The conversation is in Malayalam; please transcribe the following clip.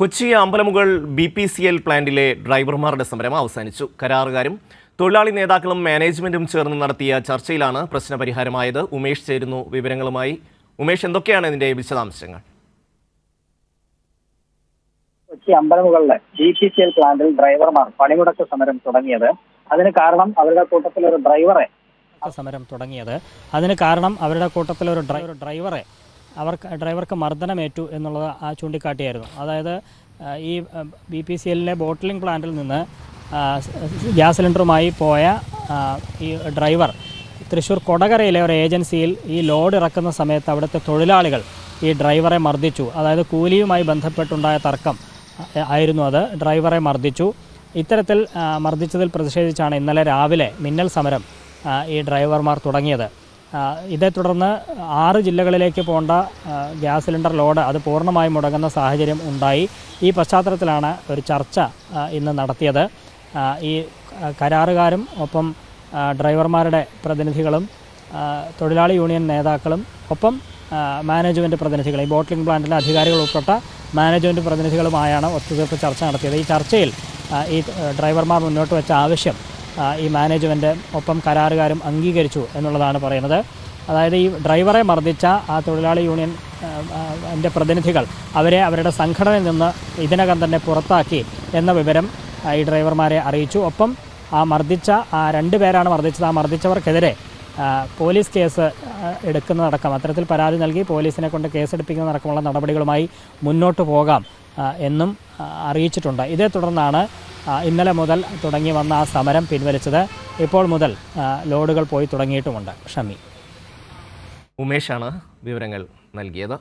കൊച്ചി അമ്പലമുകൾ BPCL പ്ലാന്റിലെ ഡ്രൈവർമാരുടെ സമരം അവസാനിച്ചു. കരാറുകാരും തൊഴിലാളി നേതാക്കളും മാനേജ്മെന്റും ചേർന്ന് നടത്തിയ ചർച്ചയിലാണ് പ്രശ്നപരിഹാരമായത്. ഉമേഷ് ചേരുന്നു വിവരങ്ങളുമായി. ഉമേഷ്, എന്തൊക്കെയാണ് ഇതിന്റെ വിശദാംശങ്ങൾ? കൊച്ചി അമ്പലമുകളിലെ BPCL പ്ലാന്റിൽ ഡ്രൈവർമാർ പണിമുടക്ക് സമരം തുടങ്ങിയത് അതിന് കാരണം അവരുടെ കൂട്ടത്തിലൊരു ഡ്രൈവറെ ഡ്രൈവർക്ക് മർദ്ദനമേറ്റു എന്നുള്ളത് ചൂണ്ടിക്കാട്ടിയായിരുന്നു. അതായത് ഈ BPCLിലെ ബോട്ടിലിംഗ് പ്ലാന്റിൽ നിന്ന് ഗ്യാസ് സിലിണ്ടറുമായി പോയ ഈ ഡ്രൈവർ തൃശ്ശൂർ കൊടകരയിലെ ഒരു ഏജൻസിയിൽ ഈ ലോഡ് ഇറക്കുന്ന സമയത്ത് അവിടുത്തെ തൊഴിലാളികൾ ഈ ഡ്രൈവറെ മർദ്ദിച്ചു. അതായത് കൂലിയുമായി ബന്ധപ്പെട്ടുണ്ടായ തർക്കം ആയിരുന്നു അത്. ഡ്രൈവറെ മർദ്ദിച്ചു. ഇത്തരത്തിൽ മർദ്ദിച്ചതിൽ പ്രതിഷേധിച്ചാണ് ഇന്നലെ രാവിലെ മിന്നൽ സമരം ഈ ഡ്രൈവർമാർ തുടങ്ങിയത്. ഇതേ തുടർന്ന് 6 ജില്ലകളിലേക്ക് പോകേണ്ട ഗ്യാസ് സിലിണ്ടർ ലോഡ് അത് പൂർണ്ണമായും മുടങ്ങുന്ന സാഹചര്യം ഉണ്ടായി. ഈ പശ്ചാത്തലത്തിലാണ് ഒരു ചർച്ച ഇന്ന് നടത്തിയത്. ഈ കരാറുകാരും ഒപ്പം ഡ്രൈവർമാരുടെ പ്രതിനിധികളും തൊഴിലാളി യൂണിയൻ നേതാക്കളും ഒപ്പം മാനേജ്മെൻറ്റ് പ്രതിനിധികൾ, ഈ ബോട്ടിലിംഗ് പ്ലാന്റിലെ അധികാരികൾ ഉൾപ്പെട്ട മാനേജ്മെൻറ്റ് പ്രതിനിധികളുമായാണ് ഒത്തുതീർപ്പ് ചർച്ച നടത്തിയത്. ഈ ചർച്ചയിൽ ഈ ഡ്രൈവർമാർ മുന്നോട്ട് വെച്ച ആവശ്യം ഈ മാനേജ്മെൻറ്റ് ഒപ്പം കരാറുകാരും അംഗീകരിച്ചു എന്നുള്ളതാണ് പറയുന്നത്. അതായത് ഈ ഡ്രൈവറെ മർദ്ദിച്ച ആ തൊഴിലാളി യൂണിയൻ പ്രതിനിധികൾ അവരുടെ സംഘടനയിൽ നിന്ന് ഇതിനകം തന്നെ പുറത്താക്കി എന്ന വിവരം ഈ ഡ്രൈവർമാരെ അറിയിച്ചു. ഒപ്പം ആ 2 പേരാണ് മർദ്ദിച്ചത്. ആ മർദ്ദിച്ചവർക്കെതിരെ പോലീസ് കേസ് എടുക്കുന്നതടക്കം, അത്തരത്തിൽ പരാതി നൽകി പോലീസിനെ കൊണ്ട് കേസെടുപ്പിക്കുന്നതടക്കമുള്ള നടപടികളുമായി മുന്നോട്ട് പോകാം എന്നും അറിയിച്ചിട്ടുണ്ട്. ഇതേ തുടർന്നാണ് ഇന്നലെ മുതൽ തുടങ്ങി വന്ന ആ സമരം പിൻവലിച്ചത്. ഇപ്പോൾ മുതൽ ലോഡുകൾ പോയി തുടങ്ങിയിട്ടുമുണ്ട്. ഷമി. ഉമേഷാണ് വിവരങ്ങൾ നൽകിയത്.